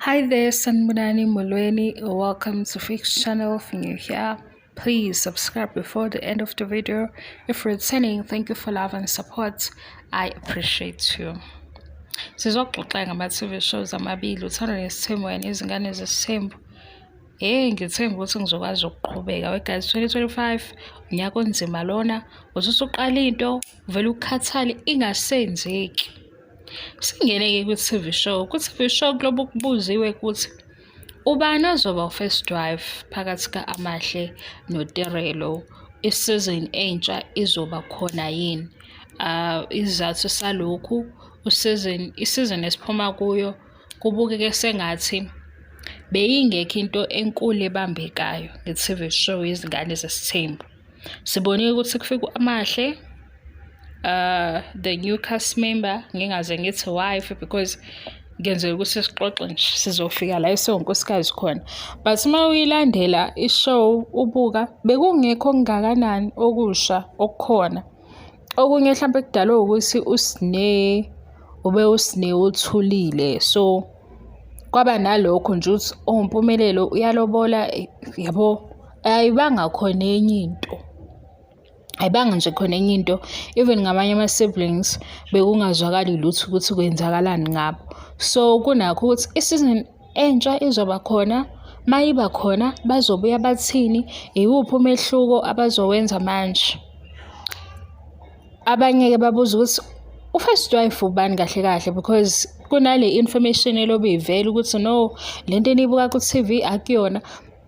Hi there, Sanbonani Molweni. Welcome to Fix channel. If you're new here, please subscribe before the end of the video. If you're returning, thank you for love and support. I appreciate you. Sizoxoxa ngama-TV shows amabili, uthando nesithembu kanye nezingane zesithembu. Ngithemba ukuthi ngizokwazi ukuqhubeka. Guys, 2025 unyaka onzima lona. Usuqala into vele ukukhathale ingasenzeki. Singene-ke ku-TV show. Ku-TV show kulobu kubuziwe ukuthi ubani ozoba u-first drive phakathi ka-Amahle noTerelo. Isizini entsha izoba khona yini? Isizathu salokhu isizini esiphuma kuyo kubukeke sengathi beyingekho into enkulu ebambekayo nge-TV show izingane zesithembu. Sibonile ukuthi kufika u-Amahle, the new cast member, ngingaze ngithi wife because ngenzela ukuthi sixoxe nje sizofika la esonkosikazi khona. But uma uyilandela ishow ubuka bekungekho kungakanani okusha okukhona. Okunye mhlawumbe kudalwe ukuthi uSneh uthulile, so kwaba nalokho nje ukuthi owumpumelelo uyalobola, yabo, ayibanga khona enye into. Ayibanga nje khona enye into, even ngamanye ama-siblings bekungazwakali lutho ukuthi kwenzakalani ngabo. So kunakho ukuthi isizini entsha izoba khona, mayiba khona bazobuya bathini, iwuphi umehluko abazowenza manje. Abanye-ke babuza ukuthi u-first wife ubani kahle kahle, because kunale information elobe ivela ukuthi no, lento eniyibuka ku-TV akuyona.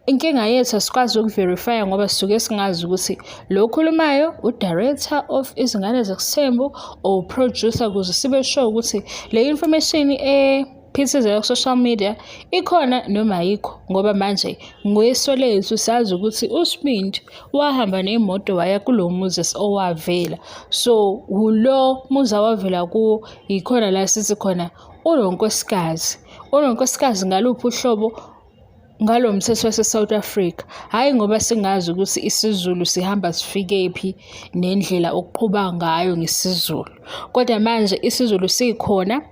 Inkinga yethu asikwazi ukuverifya ngoba sisuke singazi ukuthi lo khulumayo u-director of izingane zesithembu or producer, ukuze sibe sure ukuthi le information ephithizela ku-social media ikhona noma ayikho. Ngoba manje ngweso lethu sazi ukuthi uSibindi wahamba nemoto waya kulo muzi owavela, so ulo muzi awavela kuwo yikhona la sithi khona unonkosikazi ngaluphi uhlobo ngalo mthetho wase-South Africa. Hhayi ngoba singazi ukuthi isiZulu sihamba sifikephi nendlela okuqhuba ngayo ngesiZulu, kodwa manje isiZulu sikhona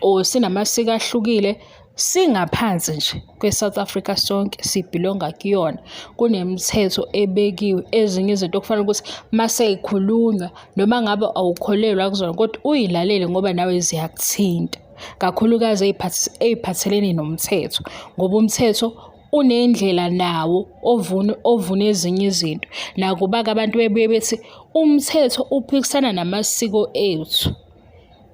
or sinamasiko ahlukile, singaphansi nje kwe-South Africa sonke, sibhilonga kuyona. Kunemithetho ebekiwe, ezinye izinto okufanele ukuthi maseyikhulunywa noma ngabe awukholelwa kuzona kodwa uyilalele ngoba nawe ziyakuthinta, kakhulukazi ey'phathelene nomthetho, ngoba umthetho unendlela nawo ovuna ezinye izinto. Nakuba-ke abantu bebuye bethi umthetho uphikisana namasiko ethu,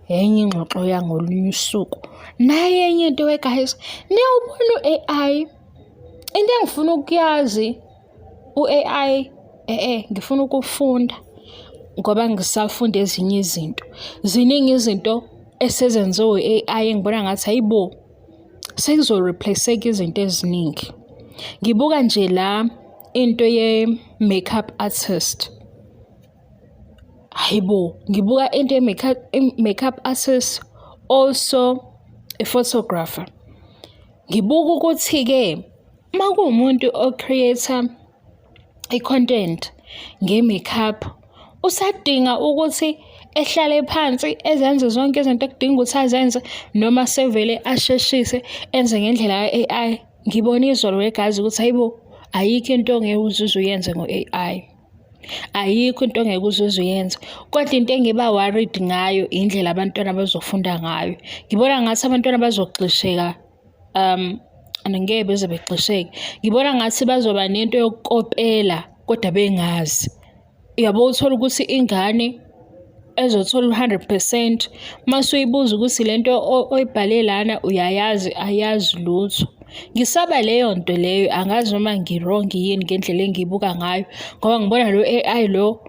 enye ingxoxo yangolunye usuku. Naye enye into guys, niyawubona u-AI, into engifuna ukuyazi u-AI, ngifuna ukufunda ngoba ngisafunda ezinye izinto. Ziningi izinto esezenziwe i-AI engibona ngathi hayibo sekuzo-replace-eka izinto eziningi. Ngibuka nje la into ye-makeup artist, hayibo, ngibuka into ye-makeup artist, also a photographer. Ngibuka ukuthi-ke uma kuwumuntu o-creator i-content nge-makeup, usadinga ukuthi ehlale phansi ezenze zonke izinto ekudinga ukuthi azenze, noma sevele asheshise enze ngendlela ka-AI. Ngibona izolo wegazi ukuthi hayibo, ayikho into ongeke uzuze uyenze ngo-AI, ayikho into ongeke uzuze uyenze. Kodwa into engiba worried ngayo indlela abantwana bazofunda ngayo. Ngibona ngathi abantwana bazogxisheka, angeke beze begxisheke. Ngibona ngathi bazoba nento yokukopela kodwa bengazi. Yabo, uthola ukuthi ingane ezothola 100%, mase uyibuza ukuthi lento oyibhale lana uyayazi, ayazi lutho. Ngisaba leyo nto leyo, angazi noma ngi-wrong yini ngendlela engiyibuka ngayo, ngoba ngibona lo AI lo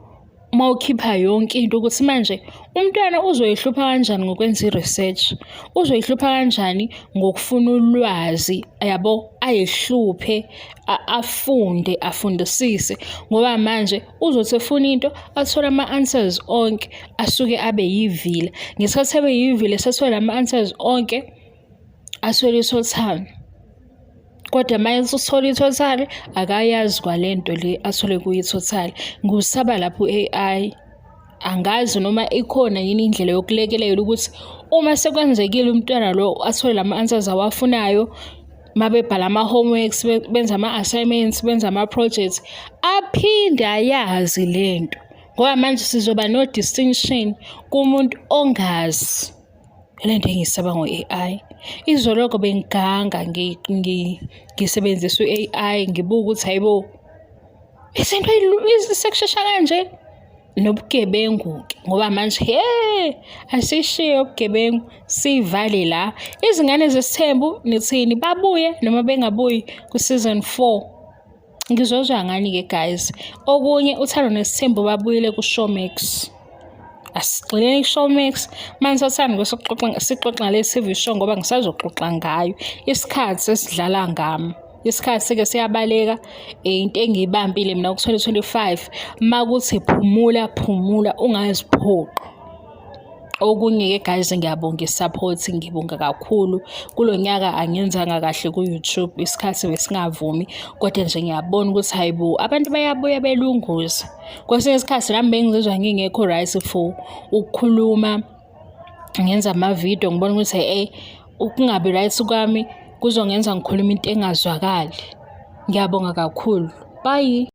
uma ukhipha yonke into ukuthi manje umntwana uzoyihlupha kanjani ngokwenza i-research, uzoyihlupha kanjani ngokufuna ulwazi, yabo, ayihluphe, afunde, afundisise, ngoba manje uzothi efuna into athole ama-answers onke asuke abe yivila. Ngesikhathi abe yivila sethole ama-answers onke aswele i-total, kodwa manje uthola i-total akayazi kwalento le athole kuyi-total. Ngiwusaba lapho u-AI Angazi noma ikhona yini indlela yokulekelela ukuthi uma sekwenzekile umntwana lo athole lama-answers awafunayo, mabebhala ama-homeworks, benza ama-assignments, benza ama-projects, aphinde ayazi lento. Ngoba manje sizoba no-distinction kumuntu ongazi lento engiyisaba ngo-AI. Izoloko bengiganga ngisebenzisa u-AI, ngibuka ukuthi hayibo, izinto sekushesha kanje. Nobugebengu-ke ngoba manje asishiye ubugebengu sivale la. Izingane zesithembu nithini, babuye noma bengabuyi ku-season 4. Ngizozwa ngani-ke guys? Okunye uThando neSithembu babuyile ku-Showmax. Asigxileni ku-Showmax. Manje sathanda sixoxa ngale TV show ngoba ngisazoxoxa ngayo. Isikhathi esidlala ngami. Isikhathi-ke siyabaleka, into engiyibambile mina ku-2025, makuthi phumula ungaziphoqi. Okunye-ke guys, ngiyabonga i-support, ngibonga kakhulu. Kulo nyaka angenzanga kahle ku-YouTube, isikhathi besingavumi, kodwa nje ngiyabona ukuthi hayibo, abantu bayabuya belunguza. Kwesinye isikhathi nami bengizizwa ngingekho right for ukukhuluma, ngenza ama-video, ngibona ukuthi ukungabi right kwami kuzongenza ngikhuluma into engazwakali. Ngiyabonga kakhulu. Bye.